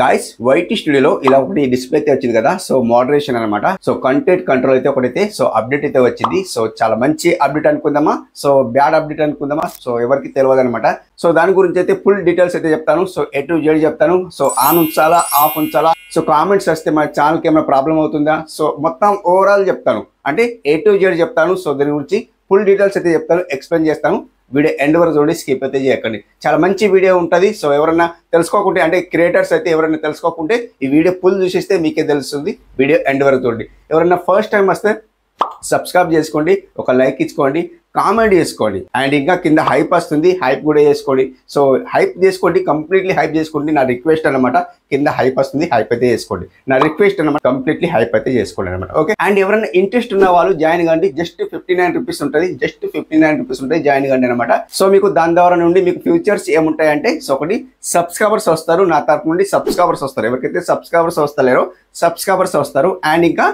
Guys YT స్టూడియోలో ఇలా ఒకటి డిస్ప్లే అయితే వచ్చింది కదా. సో మోడరేషన్ అనమాట. సో కంటెంట్ కంట్రోల్ అయితే ఒకటైతే సో అప్డేట్ అయితే వచ్చింది. సో చాలా మంచి అప్డేట్ అనుకుందామా, సో బ్యాడ్ అప్డేట్ అనుకుందామా, సో ఎవరికి తెలియదు అనమాట. సో దాని గురించి అయితే ఫుల్ డీటెయిల్స్ అయితే చెప్తాను. సో A to Z చెప్తాను. సో ఆన్ ఉంచాలా, ఆఫ్ ఉంచాలా, సో కామెంట్స్ వస్తే మన ఛానల్కి ఏమైనా ప్రాబ్లం అవుతుందా, సో మొత్తం ఓవరాల్ చెప్తాను. అంటే A to Z చెప్తాను. సో దీని గురించి ఫుల్ డీటెయిల్స్ అయితే చెప్తాను, ఎక్స్ప్లెయిన్ చేస్తాను. వీడియో ఎండ్ వరకు చూడండి, స్కిప్ అయితే చేయకండి. చాలా మంచి వీడియో ఉంటుంది. సో ఎవరన్నా తెలుసుకోకుంటే, అంటే క్రియేటర్స్ అయితే ఎవరైనా తెలుసుకోకుంటే ఈ వీడియో ఫుల్ చూసిస్తే మీకే తెలుస్తుంది. వీడియో ఎండ్ వరకు చూడండి. ఎవరైనా ఫస్ట్ టైం వస్తే సబ్స్క్రైబ్ చేసుకోండి, ఒక లైక్ ఇచ్చుకోండి, కామెంట్ చేసుకోండి, అండ్ ఇంకా కింద హైప్ వస్తుంది, హైప్ కూడా చేసుకోండి. సో హైప్ చేసుకోండి, కంప్లీట్లీ హైప్ చేసుకోండి. నా రిక్వెస్ట్ అనమాట. కింద హైప్ వస్తుంది, హైప్ అయితే చేసుకోండి. నా రిక్వెస్ట్ అనమాట, కంప్లీట్లీ హైప్ అయితే చేసుకోండి అనమాట. ఓకే, అండ్ ఎవరైనా ఇంట్రెస్ట్ ఉన్న వాళ్ళు జాయిన్ కండి. జస్ట్ 59 రూపీస్ ఉంటుంది, జస్ట్ 59 రూపీస్ ఉంటుంది, జాయిన్ కండి అనమాట. సో మీకు దాని ద్వారా నుండి మీకు ఫ్యూచర్స్ ఏముంటాయంటే, సో ఒకటి సబ్స్క్రైబర్స్ వస్తారు, నా తరపు నుండి సబ్స్క్రైబర్స్ వస్తారు. ఎవరికైతే సబ్స్క్రైబర్స్ వస్తలేరో సబ్స్క్రైబర్స్ వస్తారు, అండ్ ఇంకా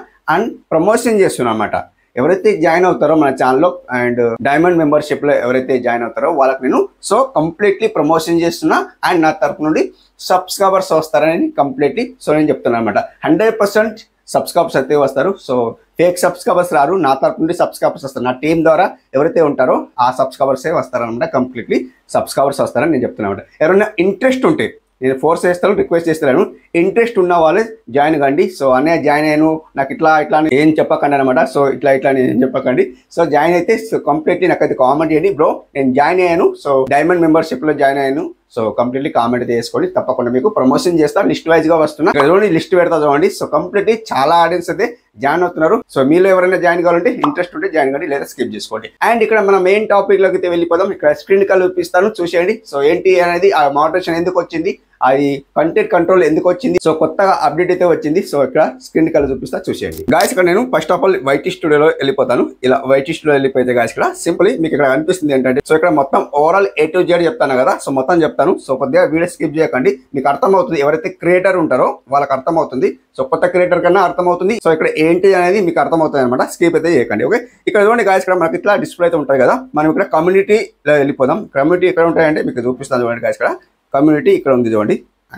ప్రమోషన్ చేస్తున్నా అనమాట. ఎవరైతే జాయిన్ అవుతారో మన ఛానల్లో అండ్ డైమండ్ మెంబర్షిప్ లో ఎవరైతే జాయిన్ అవుతారో వాళ్ళకి నేను సో కంప్లీట్లీ ప్రమోషన్ చేస్తున్నా, అండ్ నా తరపు నుండి సబ్స్క్రైబర్స్ వస్తారని కంప్లీట్లీ సో నేను చెప్తున్నాను అనమాట. 100% సబ్స్క్రైబర్స్ అయితే వస్తారు. సో ఫేక్ సబ్స్క్రైబర్స్ రారు, నా తరపు నుండి సబ్స్క్రైబర్స్ వస్తారు. నా టీం ద్వారా ఎవరైతే ఉంటారో ఆ సబ్స్క్రైబర్సే వస్తారనమాట. కంప్లీట్లీ సబ్స్క్రైబర్స్ వస్తారని నేను చెప్తున్నాను అనమాట. ఎవరైనా ఇంట్రెస్ట్ ఉంటే నేను ఫోర్స్ చేస్తాను, రిక్వెస్ట్ చేస్తాను, ఇంట్రెస్ట్ ఉన్న వాళ్ళే జాయిన్ కండి. సో అనే జాయిన్ అయ్యాను, నాకు ఇట్లా ఏం చెప్పకండి అనమాట. సో ఇట్లా ఏం చెప్పకండి. సో జాయిన్ అయితే సో కంప్లీట్లీ నాకైతే కామెంట్ చేయండి, బ్రో నేను జాయిన్ అయ్యాను, సో డైమండ్ మెంబర్షిప్ లో జాయిన్ అయ్యాను. సో కంప్లీట్లీ కామెంట్ అయితే చేసుకోండి, తప్పకుండా మీకు ప్రమోషన్ చేస్తాను. లిస్ట్ వైజ్ గా వస్తున్నా, లిస్ట్ పెడతా చూడండి. సో కంప్లీట్లీ చాలా ఆడియన్స్ అయితే జాయిన్ అవుతున్నారు. సో మీలో ఎవరైనా జాయిన్ కావాలంటే ఇంట్రెస్ట్ ఉంటే జాయిన్ కండి, లేదా స్కిప్ చేసుకోండి. అండ్ ఇక్కడ మన మెయిన్ టాపిక్ లోకి అయితే వెళ్ళిపోదాం. ఇక్కడ స్క్రీన్ కాల్ చూపిస్తాను, చూసేయండి. సో ఏంటి అనేది, ఆ మోడరేషన్ ఎందుకు వచ్చింది, అది కంటెంట్ కంట్రోల్ ఎందుకు వచ్చింది, సో కొత్తగా అప్డేట్ అయితే వచ్చింది. సో ఇక్కడ స్క్రీన్ కాల్ చూపిస్తా, చూసేయండి. గాయస్ ఇక్కడ నేను ఫస్ట్ ఆఫ్ ఆల్ వైటీ స్టూడియోలో వెళ్ళిపోతాను. ఇలా వైటీ స్టూడియో వెళ్ళిపోతే గాయస్ ఇక్కడ సింపుల్ మీకు ఇక్కడ అనిపిస్తుంది ఏంటంటే, సో ఇక్కడ మొత్తం ఓవరాల్ A to Z చెప్తాను కదా. సో మొత్తం చెప్తాను. సో కొద్దిగా వీడియో స్కిప్ చేయకండి, మీకు అర్థమవుతుంది. ఎవరైతే క్రియేటర్ ఉంటారో వాళ్ళకి అర్థమవుతుంది. సో కొత్త క్రియేటర్ కన్నా అర్థమవుతుంది. సో ఇక్కడ ఏంటి అనేది మీకు అర్థమవుతుంది అనమాట. స్కిప్ అయితే చేయకండి. ఓకే, ఇక్కడ చూడండి గాయస్, ఇక్కడ మనకి ఇట్లా డిస్ప్లే అయితే ఉంటుంది కదా. మనం ఇక్కడ కమ్యూనిటీలో వెళ్ళిపోదాం. కమ్యూనిటీ ఎక్కడ ఉంటాయంటే మీకు చూపిస్తాను చూడండి గాయస్. ఇక్కడ కమ్యూనిటీ ఇక్కడ ఉంది చూడండి,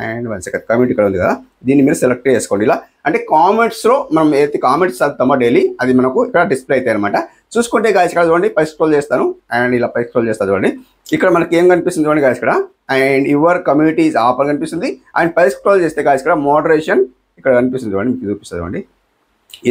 అండ్ 1 సెకండ్ కమ్యూనిటీ ఇక్కడ ఉంది కదా. దీన్ని మీరు సెలెక్ట్ చేసుకోండి. ఇలా అంటే కామెంట్స్లో మనం ఏదైతే కామెంట్స్ చదువుతామో డైలీ, అది మనకు ఇక్కడ డిస్ప్లే అవుతాయి అనమాట. చూసుకుంటే గాయస్ ఇక్కడ చూడండి, పై స్క్రోల్ చేస్తాను, అండ్ ఇలా పై స్క్రోల్ చేస్తాను చూడండి. ఇక్కడ మనకి ఏం కనిపిస్తుంది చూడండి గాయస్, ఇక్కడ and your community is offer కనిపిస్తుంది. అండ్ పై స్క్రోల్ చేస్తే గాయస్ ఇక్కడ మోడరేషన్ ఇక్కడ కనిపిస్తుంది చూడండి, మీకు చూపిస్తుంది చూడండి,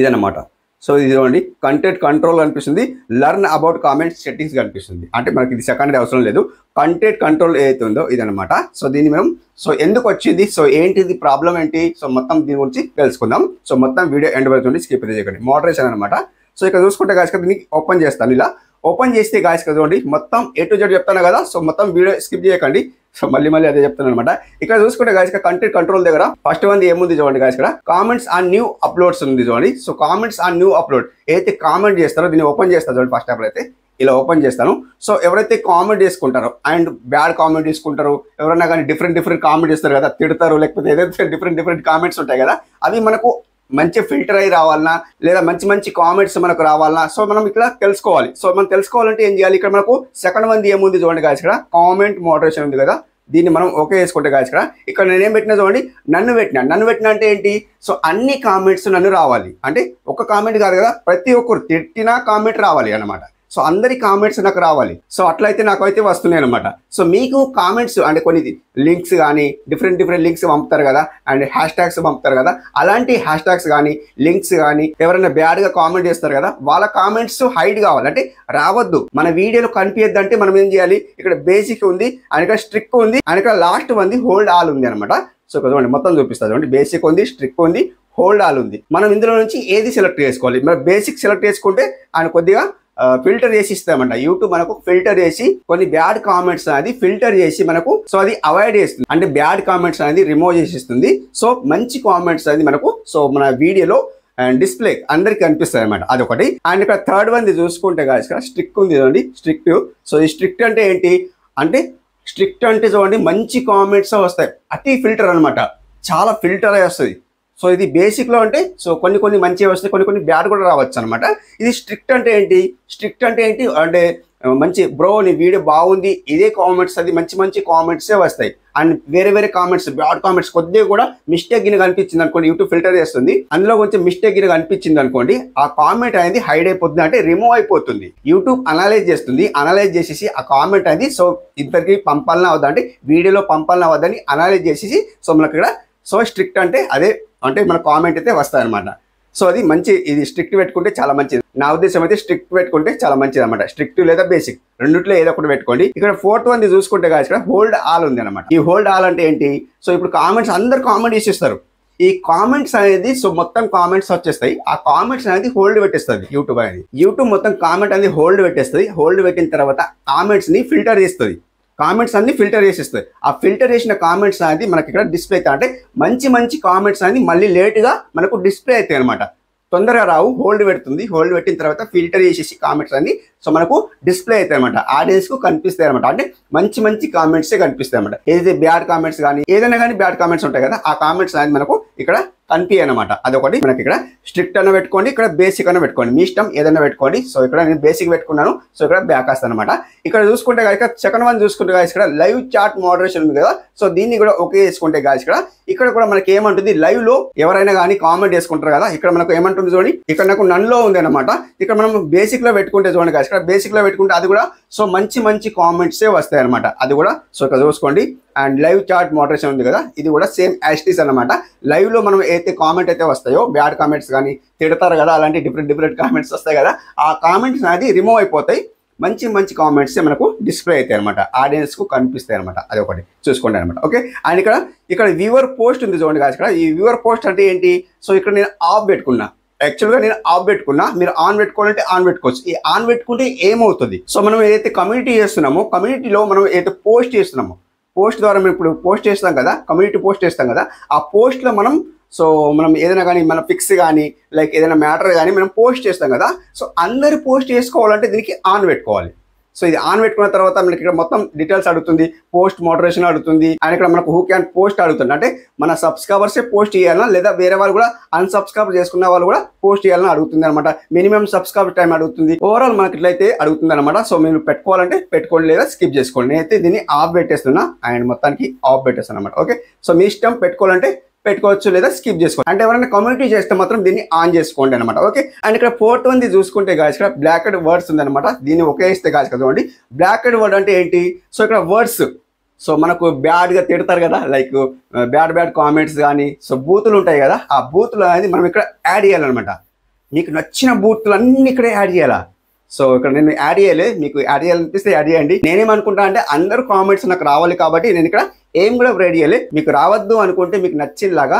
ఇదన్నమాట. సో ఇది చూడండి, కంటెంట్ కంట్రోల్ కనిపిస్తుంది, లర్న్ అబౌట్ కామెంట్స్ సెట్టింగ్స్ కనిపిస్తుంది. అంటే మనకి ఇది సెకండరీ అవసరం లేదు, కంటెంట్ కంట్రోల్ ఏదైతే ఉందో ఇదనమాట. సో దీన్ని మనం సో ఎందుకు వచ్చింది, సో ఏంటిది ప్రాబ్లం ఏంటి, సో మొత్తం దీని గురించి తెలుసుకుందాం. సో మొత్తం వీడియో ఎండ్ వరకు చూడండి, స్కిప్ చేయకండి. మోడరేషన్ అనమాట. సో ఇక్కడ చూసుకుంటే గాయస్ దీన్ని ఓపెన్ చేస్తాను. ఇలా ఓపెన్ చేస్తే గాయస్ చూడండి, మొత్తం A to Z చెప్తాను కదా. సో మొత్తం వీడియో స్కిప్ చేయకండి. సో మళ్ళీ అదే చెప్తాను అనమాట. ఇక్కడ చూసుకుంటే గాయస్ కంటెంట్ కంట్రోల్ దగ్గర ఫస్ట్ వన్ ఏముంది చూడండి గాయస్, ఇక్కడ కామెంట్స్ ఆన్ న్యూ అప్లోడ్స్ ఉంది చూడండి. So comments on new upload ఏదైతే కామెంట్ చేస్తారో దీన్ని ఓపెన్ చేస్తారు చూడండి. ఫస్ట్ ఆఫ్ ఆల్ అయితే ఇలా ఓపెన్ చేస్తాను. సో ఎవరైతే కామెంట్ చేసుకుంటారో అండ్ బ్యాడ్ కామెంట్ తీసుకుంటారో, ఎవరైనా కానీ డిఫరెంట్ కామెంట్ చేస్తారు కదా, తిడతారు, లేకపోతే ఏదైతే డిఫరెంట్ కామెంట్స్ ఉంటాయి కదా, అవి మనకు మంచి ఫిల్టర్ అయి రావాలన్నా, లేదా మంచి కామెంట్స్ మనకు రావాలన్నా, సో మనం ఇట్లా తెలుసుకోవాలి. సో మనం తెలుసుకోవాలంటే ఏం చేయాలి, ఇక్కడ మనకు సెకండ్ వన్ ఏముంది చూడండి గాయస్, ఇక్కడ కామెంట్ మోడరేషన్ ఉంది కదా. దీన్ని మనం ఓకే చేసుకుంటే గాయస్ ఇక్కడ నేనేం పెట్టినా చూడండి, నన్ను పెట్టినా అంటే ఏంటి, సో అన్ని కామెంట్స్ నన్ను రావాలి. అంటే ఒక కామెంట్ కాదు కదా, ప్రతి ఒక్కరు తిట్టిన కామెంట్ రావాలి అన్నమాట. సో అందరి కామెంట్స్ నాకు రావాలి. సో అట్లయితే నాకు అయితే వస్తున్నాయి అనమాట. సో మీకు కామెంట్స్ అంటే కొన్ని లింక్స్ కానీ డిఫరెంట్ లింక్స్ పంపుతారు కదా, అండ్ హ్యాష్ ట్యాగ్స్ పంపుతారు కదా, అలాంటి హ్యాష్ ట్యాగ్స్ కానీ లింక్స్ కానీ ఎవరైనా బ్యాడ్గా కామెంట్ చేస్తారు కదా, వాళ్ళ కామెంట్స్ హైడ్ కావాలి, అంటే రావద్దు, మన వీడియోలో కనిపించద్దు. అంటే మనం ఏం చేయాలి, ఇక్కడ బేసిక్ ఉంది, అండ్ ఇక్కడ స్ట్రిక్ ఉంది, అండ్ ఇక్కడ లాస్ట్ ఉంది హోల్డ్ ఆల్ ఉంది అనమాట. సో చూడండి మొత్తం చూపిస్తుంది చూడండి, బేసిక్ ఉంది, స్ట్రిక్ ఉంది, హోల్డ్ ఆల్ ఉంది. మనం ఇందులో నుంచి ఏది సెలెక్ట్ చేసుకోవాలి, మరి బేసిక్ సెలెక్ట్ చేసుకుంటే ఆయన కొద్దిగా ఫిల్టర్ చేసి ఇస్తామంట. యూట్యూబ్ మనకు ఫిల్టర్ చేసి కొన్ని బ్యాడ్ కామెంట్స్ అనేది ఫిల్టర్ చేసి మనకు సో అది అవాయిడ్ చేస్తుంది, అంటే బ్యాడ్ కామెంట్స్ అనేది రిమూవ్ చేసి ఇస్తుంది. సో మంచి కామెంట్స్ అనేది మనకు సో మన వీడియోలో అండ్ డిస్ప్లే అందరికి కనిపిస్తుంది అనమాట, అదొకటి. అండ్ ఇక్కడ థర్డ్ వన్ చూసుకుంటే గాయస్ ఇక్కడ స్ట్రిక్ట్ ఉంది చూడండి, స్ట్రిక్ట్. సో ఈ స్ట్రిక్ట్ అంటే ఏంటి అంటే, స్ట్రిక్ట్ అంటే చూడండి మంచి కామెంట్స్ వస్తాయి, అతి ఫిల్టర్ అనమాట, చాలా ఫిల్టర్ అయి వస్తుంది. సో ఇది బేసిక్లో అంటే సో కొన్ని మంచిగా వస్తాయి, కొన్ని బ్యాడ్ కూడా రావచ్చు అనమాట. ఇది స్ట్రిక్ట్ అంటే ఏంటి, అంటే మంచి బ్రో నీ వీడియో బాగుంది, ఇదే కామెంట్స్, అది మంచి కామెంట్సే వస్తాయి. అండ్ వేరే వేరే కామెంట్స్, బ్యాడ్ కామెంట్స్ కొద్దిగా కూడా మిస్టేక్ గిన కనిపించింది అనుకోండి, యూట్యూబ్ ఫిల్టర్ చేస్తుంది. అందులో కొంచెం మిస్టేక్ గిన కనిపించింది అనుకోండి, ఆ కామెంట్ అనేది హైడ్ అయిపోతుంది, అంటే రిమూవ్ అయిపోతుంది. యూట్యూబ్ అనలైజ్ చేస్తుంది, అనలైజ్ చేసేసి ఆ కామెంట్ అనేది సో ఇద్దరికి పంపాలన్నా అవద్దా అంటే వీడియోలో పంపాలన్నా అవద్దని అనలైజ్ చేసేసి సో మనకి ఇక్కడ సో స్ట్రిక్ట్ అంటే అదే అంటే మన కామెంట్ అయితే వస్తాయి అనమాట. సో అది మంచి, ఇది స్ట్రిక్ట్ పెట్టుకుంటే చాలా మంచిది. నా ఉద్దేశం అయితే స్ట్రిక్ట్ పెట్టుకుంటే చాలా మంచిది అనమాట. స్ట్రిక్ట్ లేదా బేసిక్ రెండిట్లో ఏదో ఒకటి పెట్టుకోండి. ఇక్కడ 4th వన్ చూసుకుంటే కాదు, ఇక్కడ హోల్డ్ ఆల్ ఉంది అనమాట. ఈ హోల్డ్ ఆల్ అంటే ఏంటి, సో ఇప్పుడు కామెంట్స్ అందరు కామెంట్ చేసేస్తారు, ఈ కామెంట్స్ అనేది సో మొత్తం కామెంట్స్ వచ్చేస్తాయి, ఆ కామెంట్స్ అనేది హోల్డ్ పెట్టేస్తుంది యూట్యూబ్ అనేది. యూట్యూబ్ మొత్తం కామెంట్ అనేది హోల్డ్ పెట్టేస్తుంది. హోల్డ్ పెట్టిన తర్వాత కామెంట్స్ ని ఫిల్టర్ చేస్తుంది, కామెంట్స్ అన్ని ఫిల్టర్ చేసేస్తుంది. ఆ ఫిల్టర్ చేసిన కామెంట్స్ అనేది మనకి ఇక్కడ డిస్ప్లే అవుతాయి, అంటే మంచి మంచి కామెంట్స్ అనేది మళ్ళీ లేట్గా మనకు డిస్ప్లే అవుతాయి అనమాట. తొందరగా రావు, హోల్డ్ పెడుతుంది. హోల్డ్ పెట్టిన తర్వాత ఫిల్టర్ చేసేసి కామెంట్స్ అన్ని సో మనకు డిస్ప్లే అవుతాయి అనమాట, ఆడియన్స్ కు కనిపిస్తాయి అనమాట. అంటే మంచి మంచి కామెంట్సే కనిపిస్తాయి అనమాట. ఏదైతే బ్యాడ్ కామెంట్స్ కానీ ఏదైనా కానీ బ్యాడ్ కామెంట్స్ ఉంటాయి కదా, ఆ కామెంట్స్ అనేది మనకు ఇక్కడ కనిపించాయి అనమాట. అదొకటి మనకి ఇక్కడ స్ట్రిక్ట్ అన్న పెట్టుకోండి, ఇక్కడ బేసిక్ అన్న పెట్టుకోండి, మీ ఇష్టం ఏదైనా పెట్టుకోండి. సో ఇక్కడ నేను బేసిక్ పెట్టుకున్నాను, సో ఇక్కడ బ్యాక్ వస్తాను అనమాట. ఇక్కడ చూసుకుంటే కనుక సెకండ్ వన్ చూసుకుంటే గాయస్ ఇక్కడ లైవ్ చాట్ మోడరేషన్ ఉంది కదా, సో దీన్ని కూడా ఓకే చేసుకుంటే గాయస్ ఇక్కడ కూడా మనకి ఏమంటుంది, లైవ్ లో ఎవరైనా కానీ కామెంట్ చేసుకుంటారు కదా, ఇక్కడ మనకు ఏమంటుంది చూడండి, ఇక్కడ నాకు నన్ లో ఉంది అనమాట. ఇక్కడ మనం బేసిక్ లో పెట్టుకుంటే చూడండి గాయస్, ఇక్కడ బేసిక్ లో పెట్టుకుంటే అది కూడా సో మంచి మంచి కామెంట్సే వస్తాయి అనమాట. అది కూడా సో ఇక్కడ చూసుకోండి. అండ్ లైవ్ చాట్ మోడరేషన్ ఉంది కదా, ఇది కూడా సేమ్ యాస్టీస్ అనమాట. లైవ్ లో మనం అయితే కామెంట్ అయితే వస్తాయో, బ్యాడ్ కామెంట్స్ కానీ తిడతారు కదా, అలాంటి డిఫరెంట్ కామెంట్స్ వస్తాయి కదా, ఆ కామెంట్స్ అనేది రిమూవ్ అయిపోతాయి. మంచి మంచి కామెంట్స్ మనకు డిస్ప్లే అవుతాయి అనమాట, ఆడియన్స్ కు కనిపిస్తాయి అనమాట. అది ఒకటి చూసుకోండి అనమాట. ఓకే, అండ్ ఇక్కడ వ్యూవర్ పోస్ట్ ఉంది చూడండి గాయస్. ఇక్కడ ఈ వ్యూవర్ పోస్ట్ అంటే ఏంటి, సో ఇక్కడ నేను ఆఫ్ పెట్టుకున్నా, యాక్చువల్గా నేను ఆఫ్ పెట్టుకున్నా, మీరు ఆన్ పెట్టుకోవాలంటే ఆన్ పెట్టుకోవచ్చు. ఈ ఆన్ పెట్టుకుంటే ఏమవుతుంది, సో మనం ఏదైతే కమ్యూనిటీ చేస్తున్నామో, కమ్యూనిటీలో మనం ఏదైతే పోస్ట్ చేస్తున్నామో, పోస్ట్ ద్వారా మనం ఇప్పుడు పోస్ట్ చేస్తాం కదా, కమ్యూనిటీ పోస్ట్ చేస్తాం కదా, ఆ పోస్ట్లో మనం ఏదైనా కానీ మన పిక్స్ కానీ లైక్ ఏదైనా మ్యాటర్ కానీ మనం పోస్ట్ చేస్తాం కదా, సో అందరు పోస్ట్ చేసుకోవాలంటే దీనికి ఆన్ పెట్టుకోవాలి. సో ఇది ఆన్ పెట్టుకున్న తర్వాత మనకి ఇక్కడ మొత్తం డీటెయిల్స్ అడుగుతుంది, పోస్ట్ మోడరేషన్ అడుగుతుంది, అండ్ ఇక్కడ మనకు హూ క్యాన్ పోస్ట్ అడుగుతుంది, అంటే మన సబ్స్క్రైబర్సే పోస్ట్ చేయాలన్నా లేదా వేరే వాళ్ళు కూడా అన్సబ్స్క్రైబ్ చేసుకున్న వాళ్ళు కూడా పోస్ట్ చేయాలని అడుగుతుంది అనమాట. మినిమం సబ్స్క్రైబ్ టైం అడుగుతుంది, ఓవరాల్ మనకి ఇట్లయితే అడుగుతుంది అనమాట. సో మీరు పెట్టుకోవాలంటే పెట్టుకోండి లేదా స్కిప్ చేసుకోండి. నేనైతే దీన్ని ఆఫ్ పెట్టేస్తున్నా, అండ్ మొత్తానికి ఆఫ్ పెట్టేస్తాను అనమాట. ఓకే, సో మీ ఇష్టం, పెట్టుకోవాలంటే పెట్టుకోవచ్చు లేదా స్కిప్ చేసుకోండి. అంటే ఎవరైనా కమ్యూనిటీ చేస్తే మాత్రం దీన్ని ఆన్ చేసుకోండి అనమాట. ఓకే, అండ్ ఇక్కడ 4th వన్ చూసుకుంటే గాయస్ ఇక్కడ బ్లాకెడ్ వర్డ్స్ ఉంది అనమాట. దీన్ని ఒకే ఇస్తే గాయస్ చూడండి, బ్లాకెడ్ వర్డ్ అంటే ఏంటి, సో ఇక్కడ వర్డ్స్ సో మనకు బ్యాడ్గా తిడతారు కదా, లైక్ బ్యాడ్ కామెంట్స్ కానీ సో బూతులు ఉంటాయి కదా, ఆ బూతులు అనేది మనం ఇక్కడ యాడ్ చేయాలన్నమాట. మీకు నచ్చిన బూతులు అన్ని ఇక్కడ యాడ్ చేయాలా. సో ఇక్కడ నేను యాడ్ చేయలే, మీకు యాడ్ చేయాలనిపిస్తే యాడ్ చేయండి. నేనేమనుకుంటా అంటే అందరూ కామెంట్స్ నాకు రావాలి కాబట్టి నేను ఇక్కడ ఏం కూడా రెడీ చేయలే. మీకు రావద్దు అనుకుంటే మీకు నచ్చినలాగా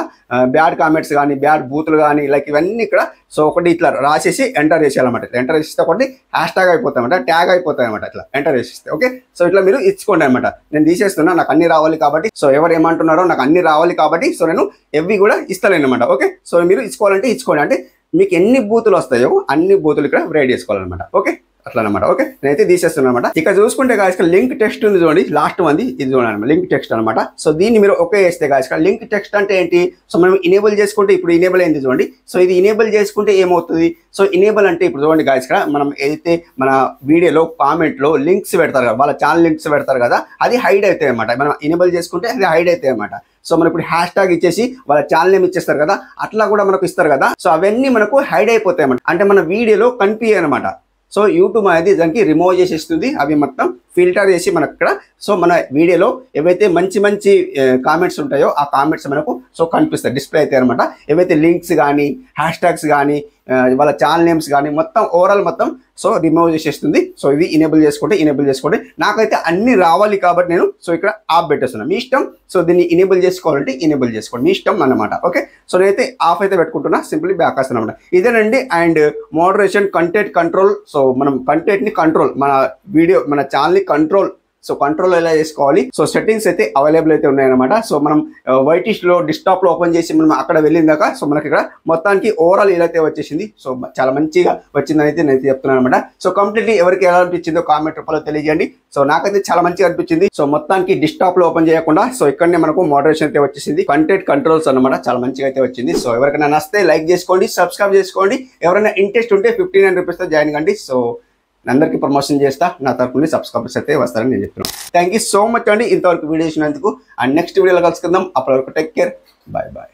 బ్యాడ్ కామెంట్స్ కానీ బ్యాడ్ బూతులు కానీ లైక్ ఇవన్నీ ఇక్కడ సో ఒకటి ఇట్లా రాసేసి ఎంటర్ చేసేయాలన్నమాట. ఎంటర్ చేస్తే ఒకటి హ్యాష్ ట్యాగ్ అయిపోతాయన్నమాట, ట్యాగ్ అయిపోతాయి అనమాట. ఇట్లా ఎంటర్ చేసేస్తే ఓకే, సో ఇట్లా మీరు ఇచ్చుకోండి అనమాట. నేను తీసేస్తున్నా, నాకు అన్ని రావాలి కాబట్టి, సో ఎవరు ఏమంటున్నారో నాకు అన్ని రావాలి కాబట్టి సో నేను ఎవ్వి కూడా ఇస్తలేను అనమాట. ఓకే, సో మీరు ఇచ్చుకోవాలంటే ఇచ్చుకోండి, అంటే మీకు ఎన్ని బూతులు వస్తాయో అన్ని బూతులు ఇక్కడ రెడీ చేసుకోవాలన్నమాట. ఓకే, అట్లా అనమాట. ఓకే, నేనైతే తీసేస్తున్నాను అనమాట. ఇక్కడ చూసుకుంటే గాయస్ లింక్ టెక్స్ట్ ఉంది చూడండి, లాస్ట్ మంది ఇది చూడండి లింక్ టెక్స్ట్ అనమాట. సో దీన్ని మీరు ఓకే చేస్తే గాయస్ లింక్ టెక్స్ట్ అంటే ఏంటి, సో మనం ఇనేబుల్ చేసుకుంటే ఇప్పుడు ఇనేబుల్ అయింది చూడండి. సో ఇది ఇనేబుల్ చేసుకుంటే ఏమవుతుంది, సో ఇనేబుల్ అంటే ఇప్పుడు చూడండి గాయస్ మనం ఏదైతే మన వీడియోలో కామెంట్లో లింక్స్ పెడతారు కదా, వాళ్ళ ఛానల్ లింక్స్ పెడతారు కదా, అది హైడ్ అవుతాయి అనమాట. మనం ఇనేబుల్ చేసుకుంటే అది హైడ్ అవుతాయి అనమాట. సో మనం ఇప్పుడు హ్యాష్ ట్యాగ్ ఇచ్చేసి వాళ్ళ ఛానల్ నేమ్ ఇచ్చేస్తారు కదా, అట్లా కూడా మనకు ఇస్తారు కదా, సో అవన్నీ మనకు హైడ్ అయిపోతాయి అన్నమాట. అంటే మన వీడియోలో కనిపించాయి అనమాట. సో యూట్యూబ్ అనేది దానికి రిమూవ్ చేసేస్తుంది, అవి మొత్తం ఫిల్టర్ చేసి మనకు ఇక్కడ సో మన వీడియోలో ఏవైతే మంచి మంచి కామెంట్స్ ఉంటాయో ఆ కామెంట్స్ మనకు సో కనిపిస్తాయి, డిస్ప్లే అవుతాయి అనమాట. ఏవైతే లింక్స్ కానీ హ్యాష్ ట్యాగ్స్ కానీ వాళ్ళ ఛానల్ నేమ్స్ కానీ మొత్తం ఓవరాల్ మొత్తం సో రిమూవ్ చేసేస్తుంది. సో ఇవి ఇనేబుల్ చేసుకోండి. నాకైతే అన్ని రావాలి కాబట్టి నేను సో ఇక్కడ ఆఫ్ పెట్టేస్తున్నాను, మీ ఇష్టం. సో దీన్ని ఇనేబుల్ చేసుకోవాలంటే ఇనేబుల్ చేసుకోండి, మీ ఇష్టం అన్నమాట. ఓకే, సో నేనైతే ఆఫ్ అయితే పెట్టుకుంటున్నా, సింప్లీ బ్యాక్ వస్తాను అనమాట. ఇదేనండి. And moderation, content control. So మనం కంటెంట్ని కంట్రోల్, మన వీడియో మన ఛానల్ని కంట్రోల్, సో కంట్రోల్ ఎలా చేసుకోవాలి, సో సెట్టింగ్స్ అయితే అవైలబుల్ అయితే ఉన్నాయన్నమాట. సో మనం వైటిష్లో డెస్క్టాప్లో ఓపెన్ చేసి మనం అక్కడ వెళ్ళిందాక సో మనకి ఇక్కడ మొత్తానికి ఓవరాల్ ఇలా అయితే వచ్చేసింది. సో చాలా మంచిగా వచ్చిందని అయితే నేను చెప్తున్నాను అనమాట. సో కంప్లీట్లీ ఎవరికి ఎలా అనిపించిందో కామెంట్ రూపంలో తెలియజేయండి. సో నాకైతే చాలా మంచిగా అనిపించింది. సో మొత్తానికి డెస్క్టాప్లో ఓపెన్ చేయకుండా సో ఇక్కడనే మనకు మోడరేషన్ అయితే వచ్చేసింది, కంటెంట్ కంట్రోల్స్ అనమాట. చాలా మంచిగా అయితే వచ్చింది. సో ఎవరికైనా నచ్చితే లైక్ చేసుకోండి, సబ్స్క్రైబ్ చేసుకోండి. ఎవరైనా ఇంట్రెస్ట్ ఉంటే 59 రూపీస్తో జాయిన్ కండి. సో అందరికీ ప్రమోషన్ చేస్తా, నా తరపు నుండి సబ్స్క్రైబర్స్ అయితే వస్తారని నేను చెప్తున్నాను. థ్యాంక్ యూ సో మచ్ అండి ఇంతవరకు వీడియో చూసినందుకు. అండ్ నెక్స్ట్ వీడియోలో కలుసుకుందాం. అప్పటి వరకు టేక్ కేర్, బాయ్ బాయ్.